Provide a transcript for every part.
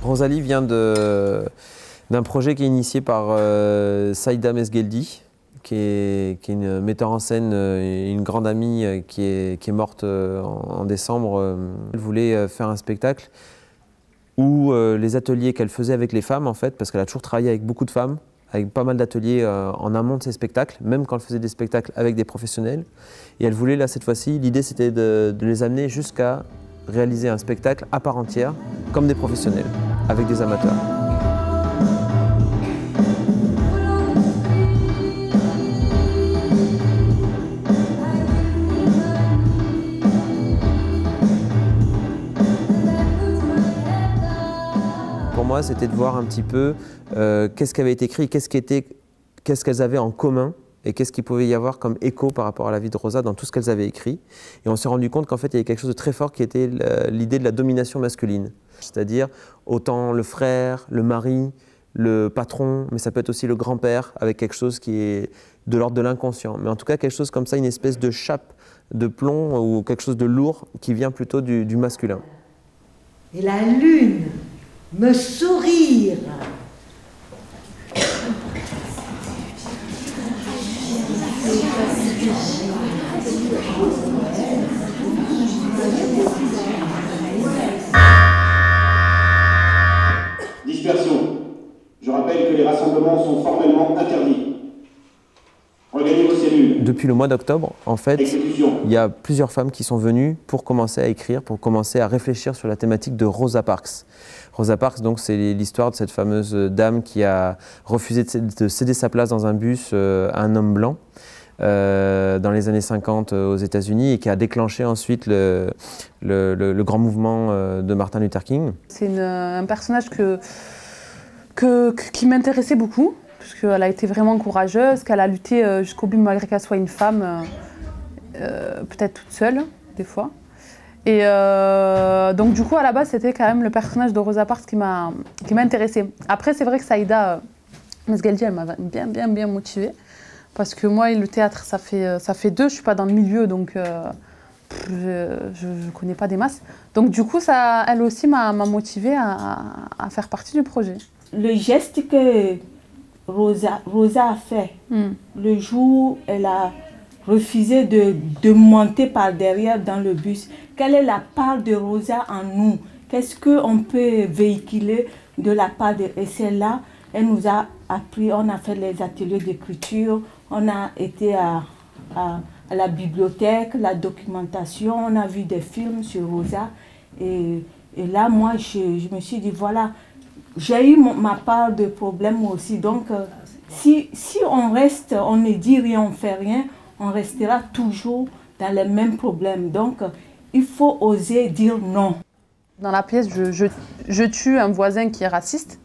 Rosalie vient d'un projet qui est initié par Saïda Mesgueldi, qui est une metteur en scène, une grande amie qui est morte en décembre. Elle voulait faire un spectacle où les ateliers qu'elle faisait avec les femmes, en fait, parce qu'elle a toujours travaillé avec beaucoup de femmes, avec pas mal d'ateliers en amont de ses spectacles, même quand elle faisait des spectacles avec des professionnels. Et elle voulait, là, cette fois-ci, l'idée c'était de les amener jusqu'à réaliser un spectacle à part entière, comme des professionnels, avec des amateurs. Pour moi, c'était de voir un petit peu qu'est-ce qui avait été écrit, qu'est-ce qu'elles avaient en commun et qu'est-ce qu'il pouvait y avoir comme écho par rapport à la vie de Rosa dans tout ce qu'elles avaient écrit. Et on s'est rendu compte qu'en fait, il y avait quelque chose de très fort qui était l'idée de la domination masculine. C'est-à-dire autant le frère, le mari, le patron, mais ça peut être aussi le grand-père avec quelque chose qui est de l'ordre de l'inconscient. Mais en tout cas, quelque chose comme ça, une espèce de chape de plomb ou quelque chose de lourd qui vient plutôt du masculin. Et la lune me sourire. Dispersion. Je rappelle que les rassemblements sont formellement interdits. Regagnez vos cellules. Depuis le mois d'octobre, en fait, Exécution. il y a plusieurs femmes qui sont venues pour commencer à écrire, pour commencer à réfléchir sur la thématique de Rosa Parks. Rosa Parks, donc, c'est l'histoire de cette fameuse dame qui a refusé de céder sa place dans un bus à un homme blanc dans les années 50 aux États-Unis et qui a déclenché ensuite le grand mouvement de Martin Luther King. C'est un personnage qui m'intéressait beaucoup, puisqu'elle a été vraiment courageuse, qu'elle a lutté jusqu'au bout malgré qu'elle soit une femme, peut-être toute seule, des fois. Et donc du coup, à la base, c'était quand même le personnage de Rosa Parks qui m'a intéressée. Après, c'est vrai que Saïda Mesgueldi, elle m'a bien motivée. Parce que moi, le théâtre, ça fait deux, je ne suis pas dans le milieu, donc je ne connais pas des masses. Donc du coup, ça, elle aussi m'a motivée à faire partie du projet. Le geste que Rosa a fait, le jour où elle a refusé de monter par derrière dans le bus, quelle est la part de Rosa en nous? Qu'est-ce qu'on peut véhiculer de la part de... Et celle-là, elle nous a appris, on a fait les ateliers d'écriture, on a été à la bibliothèque, la documentation, on a vu des films sur Rosa. Et là, moi, je me suis dit, voilà, j'ai eu ma part de problèmes aussi. Donc, si on reste, on ne dit rien, on ne fait rien, on restera toujours dans les mêmes problèmes. Donc, il faut oser dire non. Dans la pièce, je tue un voisin qui est raciste.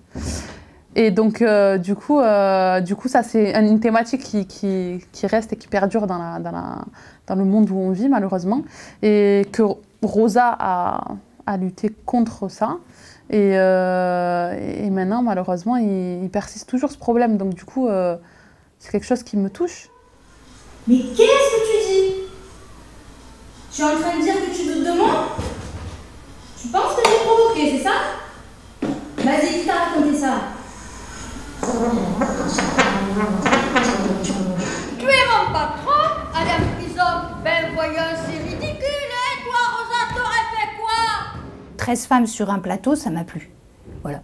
Et donc, du coup, ça c'est une thématique qui reste et qui perdure dans le monde où on vit, malheureusement. Et que Rosa a lutté contre ça. Et maintenant, malheureusement, il persiste toujours ce problème. Donc, du coup, c'est quelque chose qui me touche. Mais qu'est-ce que tu dis? Tu es en train de dire que tu doutes de moi? Tu penses que j'ai provoqué, c'est ça? Vas-y, qui t'a raconté ça? Tu es mon patron? Allez en prison. Ben voyons, c'est ridicule, hein? Toi, Rosa, t'aurais fait quoi? 13 femmes sur un plateau, ça m'a plu. Voilà.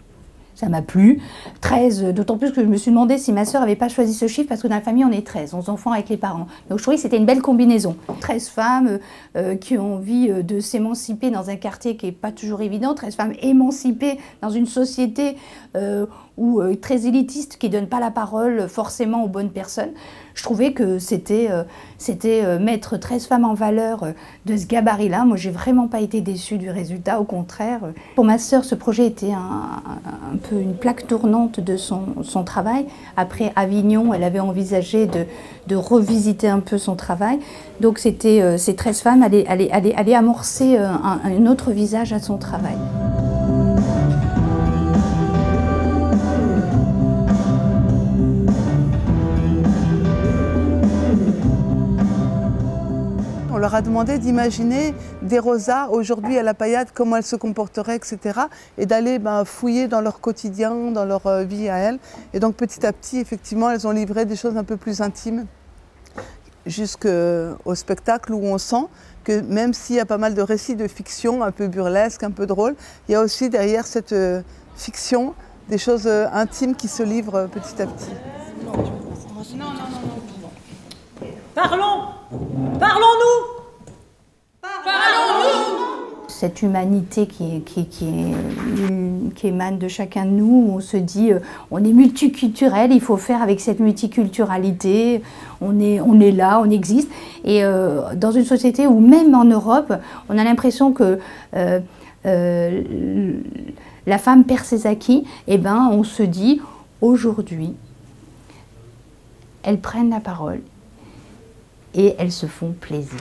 Ça m'a plu. 13, d'autant plus que je me suis demandé si ma sœur n'avait pas choisi ce chiffre, parce que dans la famille, on est 13, 11 enfants avec les parents. Donc je trouvais que c'était une belle combinaison. 13 femmes qui ont envie de s'émanciper dans un quartier qui n'est pas toujours évident, 13 femmes émancipées dans une société très élitiste qui ne donne pas la parole forcément aux bonnes personnes. Je trouvais que c'était mettre 13 femmes en valeur de ce gabarit-là. Moi, j'ai vraiment pas été déçue du résultat, au contraire. Pour ma sœur, ce projet était un peu une plaque tournante de son travail. Après Avignon, elle avait envisagé de revisiter un peu son travail. Donc c'était ces 13 femmes allaient amorcer un autre visage à son travail. on leur a demandé d'imaginer des Rosas aujourd'hui à la Payade, comment elles se comporteraient, etc. Et d'aller fouiller dans leur quotidien, dans leur vie à elles. Et donc petit à petit, effectivement, elles ont livré des choses un peu plus intimes jusqu'au spectacle où on sent que même s'il y a pas mal de récits de fiction, un peu burlesques, un peu drôles, il y a aussi derrière cette fiction des choses intimes qui se livrent petit à petit. Parlons-nous. Cette humanité qui émane de chacun de nous, on se dit on est multiculturel, il faut faire avec cette multiculturalité, on est là, on existe. Et dans une société où même en Europe, on a l'impression que la femme perd ses acquis, et ben on se dit aujourd'hui, elles prennent la parole et elles se font plaisir.